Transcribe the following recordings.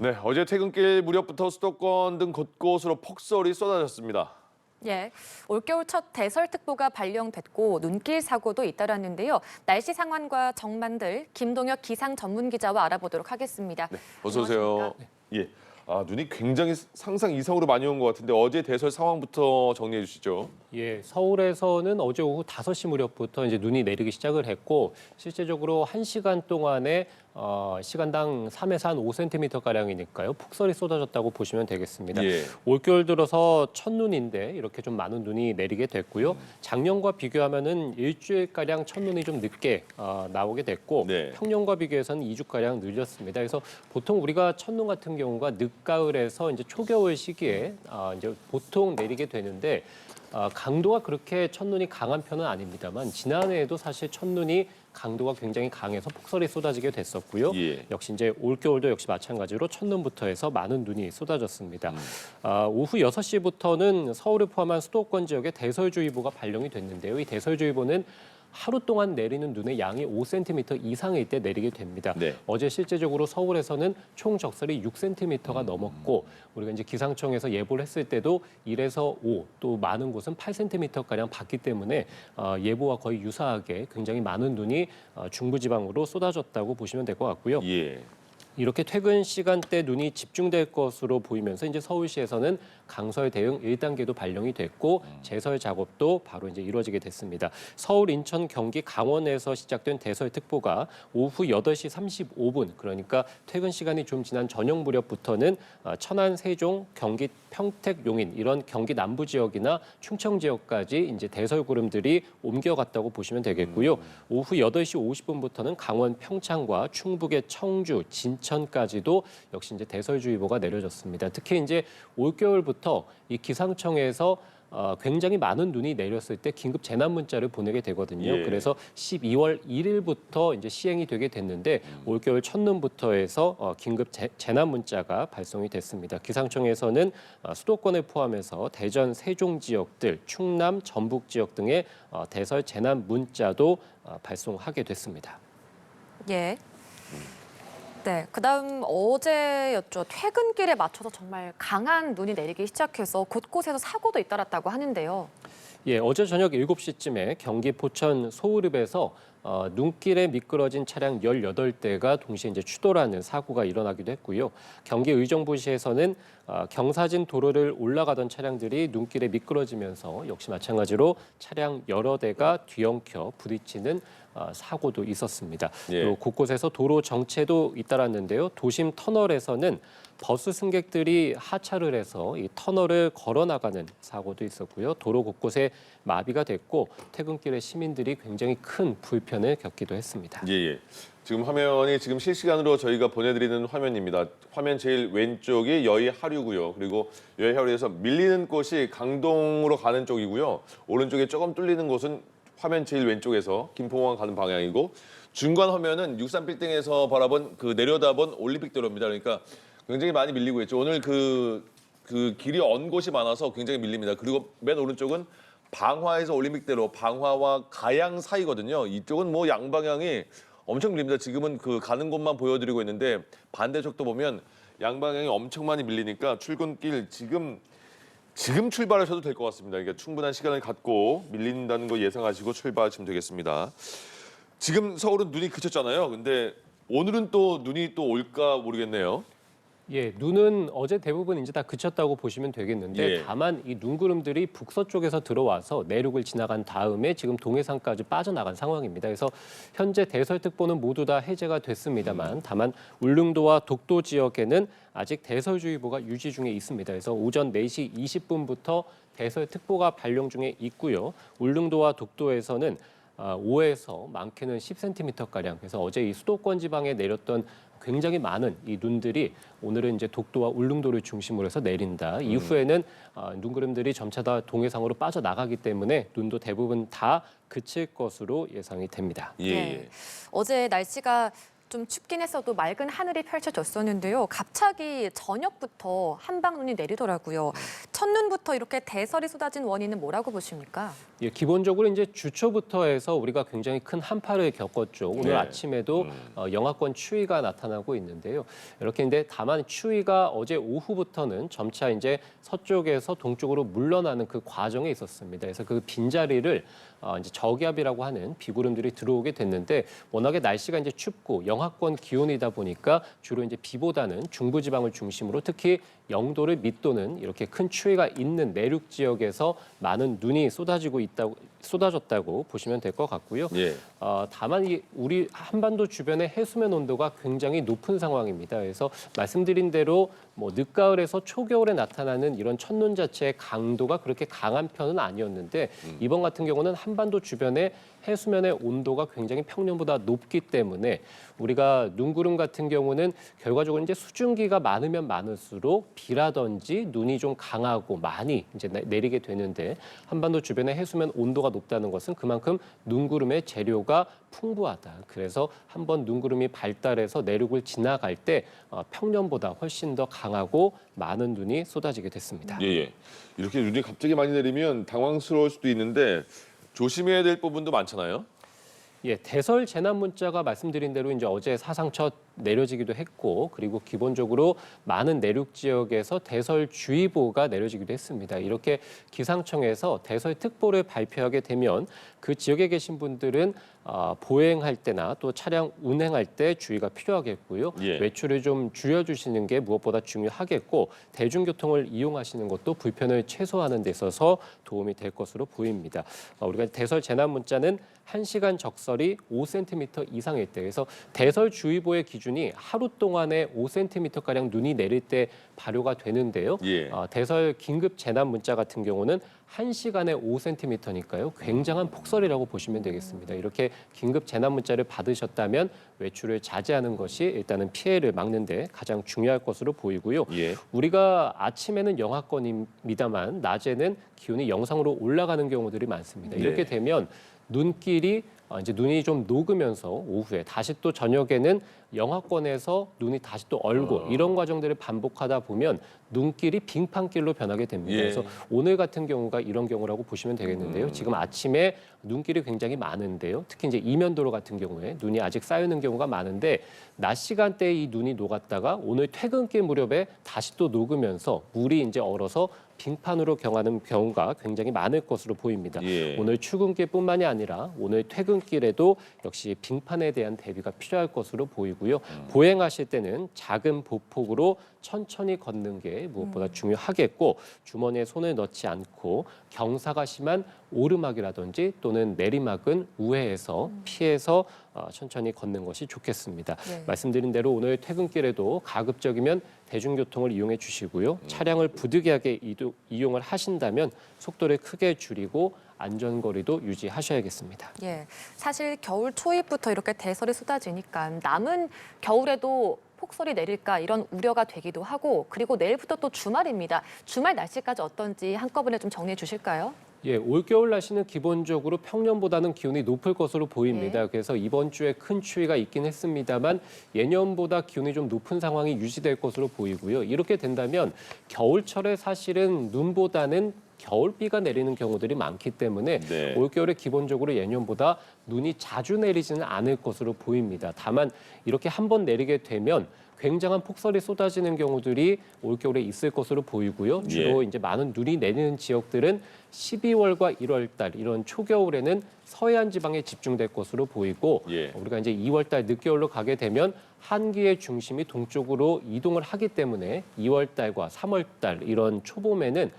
네, 어제 퇴근길 무렵부터 수도권 등 곳곳으로 폭설이 쏟아졌습니다. 예, 올겨울 첫 대설특보가 발령됐고 눈길 사고도 잇따랐는데요. 날씨 상황과 정만들 김동혁 기상 전문 기자와 알아보도록 하겠습니다. 네, 어서 오세요. 안녕하십니까? 예, 눈이 굉장히 상상 이상으로 많이 온 것 같은데 어제 대설 상황부터 정리해 주시죠. 예, 서울에서는 어제 오후 5시 무렵부터 이제 눈이 내리기 시작을 했고 실제적으로 1시간 동안에 시간당 3에서 한 5cm 가량이니까요. 폭설이 쏟아졌다고 보시면 되겠습니다. 예. 올겨울 들어서 첫눈인데 이렇게 좀 많은 눈이 내리게 됐고요. 작년과 비교하면은 일주일 가량 첫눈이 좀 늦게 나오게 됐고 네. 평년과 비교해서는 2주 가량 늦었습니다. 그래서 보통 우리가 첫눈 같은 경우가 늦가을에서 이제 초겨울 시기에 이제 보통 내리게 되는데 강도가 그렇게 첫눈이 강한 편은 아닙니다만 지난해에도 사실 첫눈이 강도가 굉장히 강해서 폭설이 쏟아지게 됐었고요. 예. 역시 이제 올겨울도 역시 마찬가지로 첫눈부터 해서 많은 눈이 쏟아졌습니다. 오후 6시부터는 서울을 포함한 수도권 지역에 대설주의보가 발령이 됐는데요. 이 대설주의보는 하루 동안 내리는 눈의 양이 5cm 이상일 때 내리게 됩니다. 네. 어제 실제적으로 서울에서는 총 적설이 6cm가 넘었고 우리가 이제 기상청에서 예보를 했을 때도 1에서 5, 또 많은 곳은 8cm가량 봤기 때문에 예보와 거의 유사하게 굉장히 많은 눈이 중부지방으로 쏟아졌다고 보시면 될 것 같고요. 예. 이렇게 퇴근 시간대 눈이 집중될 것으로 보이면서 이제 서울시에서는 강설 대응 1단계도 발령이 됐고 제설 작업도 바로 이제 이루어지게 됐습니다. 서울, 인천, 경기, 강원에서 시작된 대설특보가 오후 8시 35분 그러니까 퇴근 시간이 좀 지난 저녁 무렵부터는 천안, 세종, 경기, 평택, 용인 이런 경기 남부 지역이나 충청 지역까지 이제 대설 구름들이 옮겨갔다고 보시면 되겠고요. 오후 8시 50분부터는 강원 평창과 충북의 청주, 진천까지도 역시 이제 대설주의보가 내려졌습니다. 특히 이제 올겨울부터 이 기상청에서 굉장히 많은 눈이 내렸을 때 긴급 재난 문자를 보내게 되거든요. 예. 그래서 12월 1일부터 이제 시행이 되게 됐는데 올겨울 첫눈부터 해서 긴급 재난 문자가 발송이 됐습니다. 기상청에서는 수도권을 포함해서 대전, 세종 지역들, 충남, 전북 지역 등의 대설 재난 문자도 발송하게 됐습니다. 예. 네, 그다음 어제였죠. 퇴근길에 맞춰서 정말 강한 눈이 내리기 시작해서 곳곳에서 사고도 잇따랐다고 하는데요. 예, 어제 저녁 7시쯤에 경기 포천 소우릅에서 눈길에 미끄러진 차량 18대가 동시에 이제 추돌하는 사고가 일어나기도 했고요. 경기 의정부시에서는 경사진 도로를 올라가던 차량들이 눈길에 미끄러지면서 역시 마찬가지로 차량 여러 대가 뒤엉켜 부딪히는 사고도 있었습니다. 예. 또 곳곳에서 도로 정체도 잇따랐는데요. 도심 터널에서는 버스 승객들이 하차를 해서 이 터널을 걸어 나가는 사고도 있었고요. 도로 곳곳에 마비가 됐고 퇴근길에 시민들이 굉장히 큰 불편을 겪기도 했습니다. 예, 예. 지금 화면이 지금 실시간으로 저희가 보내드리는 화면입니다. 화면 제일 왼쪽이 여의 하류고요. 그리고 여의 하류에서 밀리는 곳이 강동으로 가는 쪽이고요. 오른쪽에 조금 뚫리는 곳은 화면 제일 왼쪽에서 김포공항 가는 방향이고 중간 화면은 63빌딩에서 바라본 그 내려다본 올림픽대로입니다. 그러니까 굉장히 많이 밀리고 있죠. 오늘 그 길이 언 곳이 많아서 굉장히 밀립니다. 그리고 맨 오른쪽은 방화에서 올림픽대로 방화와 가양 사이거든요. 이쪽은 뭐 양방향이 엄청 밀립니다. 지금은 그 가는 곳만 보여드리고 있는데 반대쪽도 보면 양방향이 엄청 많이 밀리니까 출근길 지금 출발하셔도 될 것 같습니다. 그러니까 충분한 시간을 갖고 밀린다는 거 예상하시고 출발하시면 되겠습니다. 지금 서울은 눈이 그쳤잖아요. 근데 오늘은 또 눈이 또 올까 모르겠네요. 예, 눈은 어제 대부분 이제 다 그쳤다고 보시면 되겠는데 예. 다만 이 눈구름들이 북서쪽에서 들어와서 내륙을 지나간 다음에 지금 동해상까지 빠져나간 상황입니다. 그래서 현재 대설특보는 모두 다 해제가 됐습니다만 다만 울릉도와 독도 지역에는 아직 대설주의보가 유지 중에 있습니다. 그래서 오전 4시 20분부터 대설특보가 발령 중에 있고요. 울릉도와 독도에서는 5에서 많게는 10cm가량. 그래서 어제 이 수도권 지방에 내렸던 굉장히 많은 이 눈들이 오늘은 이제 독도와 울릉도를 중심으로 해서 내린다. 이후에는 눈구름들이 점차 다 동해상으로 빠져나가기 때문에 눈도 대부분 다 그칠 것으로 예상이 됩니다. 예, 네. 예. 어제 날씨가 좀 춥긴 했어도 맑은 하늘이 펼쳐졌었는데요. 갑자기 저녁부터 한방 눈이 내리더라고요. 첫눈부터 이렇게 대설이 쏟아진 원인은 뭐라고 보십니까? 예, 기본적으로 이제 주초부터 해서 우리가 굉장히 큰 한파를 겪었죠. 오늘 네. 아침에도 영하권 추위가 나타나고 있는데요. 이렇게 인데 다만 추위가 어제 오후부터는 점차 이제 서쪽에서 동쪽으로 물러나는 그 과정에 있었습니다. 그래서 그 빈자리를 이제 저기압이라고 하는 비구름들이 들어오게 됐는데 워낙에 날씨가 이제 춥고 영하권 기온이다 보니까 주로 이제 비보다는 중부지방을 중심으로 특히 영도를 밑도는 이렇게 큰 추위가 있는 내륙 지역에서 많은 눈이 쏟아졌다고 보시면 될 것 같고요. 예. 다만 우리 한반도 주변의 해수면 온도가 굉장히 높은 상황입니다. 그래서 말씀드린 대로 뭐 늦가을에서 초겨울에 나타나는 이런 첫눈 자체의 강도가 그렇게 강한 편은 아니었는데 이번 같은 경우는 한반도 주변의 해수면의 온도가 굉장히 평년보다 높기 때문에 우리가 눈구름 같은 경우는 결과적으로 이제 수증기가 많으면 많을수록 비라든지 눈이 좀 강하고 많이 이제 내리게 되는데 한반도 주변의 해수면 온도가 높다는 것은 그만큼 눈구름의 재료가 풍부하다. 그래서 한번 눈구름이 발달해서 내륙을 지나갈 때 평년보다 훨씬 더 강하고 많은 눈이 쏟아지게 됐습니다. 예, 예. 이렇게 눈이 갑자기 많이 내리면 당황스러울 수도 있는데 조심해야 될 부분도 많잖아요. 예, 대설 재난 문자가 말씀드린 대로 이제 어제 사상 첫 내려지기도 했고 그리고 기본적으로 많은 내륙 지역에서 대설주의보가 내려지기도 했습니다. 이렇게 기상청에서 대설특보를 발표하게 되면 그 지역에 계신 분들은 보행할 때나 또 차량 운행할 때 주의가 필요하겠고요. 예. 외출을 좀 줄여주시는 게 무엇보다 중요하겠고 대중교통을 이용하시는 것도 불편을 최소화하는 데 있어서 도움이 될 것으로 보입니다. 우리가 대설 재난 문자는 1시간 적설이 5cm 이상일 때 그래서 대설주의보의 기준이 하루 동안에 5cm가량 눈이 내릴 때 발효가 되는데요. 예. 대설 긴급 재난 문자 같은 경우는 1시간에 5cm니까요. 굉장한 폭설이라고 보시면 되겠습니다. 이렇게 긴급 재난 문자를 받으셨다면 외출을 자제하는 것이 일단은 피해를 막는 데 가장 중요할 것으로 보이고요. 예. 우리가 아침에는 영하권입니다만 낮에는 기온이 영상으로 올라가는 경우들이 많습니다. 이렇게 네. 되면 눈길이 이제 눈이 좀 녹으면서 오후에 다시 또 저녁에는 영하권에서 눈이 다시 또 얼고 이런 과정들을 반복하다 보면 눈길이 빙판길로 변하게 됩니다. 예. 그래서 오늘 같은 경우가 이런 경우라고 보시면 되겠는데요. 지금 아침에 눈길이 굉장히 많은데요. 특히 이제 이면도로 같은 경우에 눈이 아직 쌓이는 경우가 많은데 낮 시간대에 이 눈이 녹았다가 오늘 퇴근길 무렵에 다시 또 녹으면서 물이 이제 얼어서 빙판으로 경하는 경우가 굉장히 많을 것으로 보입니다. 예. 오늘 출근길뿐만이 아니라 오늘 퇴근길에도 역시 빙판에 대한 대비가 필요할 것으로 보이고요. 보행하실 때는 작은 보폭으로 천천히 걷는 게 무엇보다 중요하겠고 주머니에 손을 넣지 않고 경사가 심한 오르막이라든지 또는 내리막은 우회해서 피해서 천천히 걷는 것이 좋겠습니다. 네. 말씀드린 대로 오늘 퇴근길에도 가급적이면 대중교통을 이용해 주시고요. 차량을 부득이하게 이용을 하신다면 속도를 크게 줄이고 안전거리도 유지하셔야겠습니다. 예, 사실 겨울 초입부터 이렇게 대설이 쏟아지니까 남은 겨울에도 폭설이 내릴까 이런 우려가 되기도 하고 그리고 내일부터 또 주말입니다. 주말 날씨까지 어떤지 한꺼번에 좀 정리해 주실까요? 예, 올겨울 날씨는 기본적으로 평년보다는 기온이 높을 것으로 보입니다. 네. 그래서 이번 주에 큰 추위가 있긴 했습니다만 예년보다 기온이 좀 높은 상황이 유지될 것으로 보이고요. 이렇게 된다면 겨울철에 사실은 눈보다는 겨울비가 내리는 경우들이 많기 때문에 네. 올겨울에 기본적으로 예년보다 눈이 자주 내리지는 않을 것으로 보입니다. 다만 이렇게 한번 내리게 되면 굉장한 폭설이 쏟아지는 경우들이 올겨울에 있을 것으로 보이고요. 주로 예. 이제 많은 눈이 내리는 지역들은 12월과 1월 달 이런 초겨울에는 서해안 지방에 집중될 것으로 보이고 예. 우리가 이제 2월 달 늦겨울로 가게 되면 한기의 중심이 동쪽으로 이동을 하기 때문에 2월 달과 3월 달 이런 초봄에는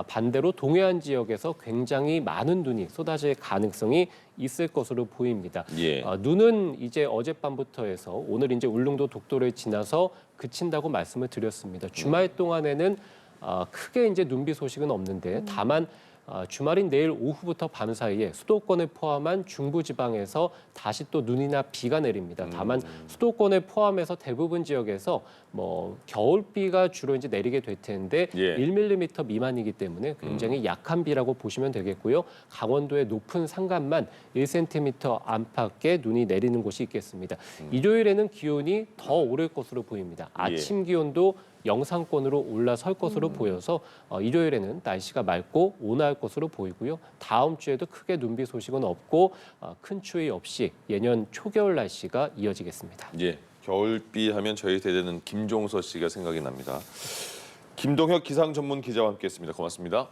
반대로 동해안 지역에서 굉장히 많은 눈이 쏟아질 가능성이 있을 것으로 보입니다. 예. 눈은 이제 어젯밤부터 해서 오늘 이제 울릉도 독도를 지나서 그친다고 말씀을 드렸습니다. 주말 동안에는 크게 이제 눈비 소식은 없는데 다만 주말인 내일 오후부터 밤 사이에 수도권을 포함한 중부지방에서 다시 또 눈이나 비가 내립니다. 다만 수도권을 포함해서 대부분 지역에서 뭐 겨울비가 주로 이제 내리게 될 텐데 예. 1mm 미만이기 때문에 굉장히 약한 비라고 보시면 되겠고요. 강원도의 높은 산간만 1cm 안팎의 눈이 내리는 곳이 있겠습니다. 일요일에는 기온이 더 오를 것으로 보입니다. 아침 기온도 영상권으로 올라설 것으로 보여서 일요일에는 날씨가 맑고 온화할 것으로 보이고요. 다음 주에도 크게 눈비 소식은 없고 큰 추위 없이 예년 초겨울 날씨가 이어지겠습니다. 예, 겨울비 하면 저희 세대는 김종서 씨가 생각이 납니다. 김동혁 기상 전문 기자와 함께했습니다. 고맙습니다.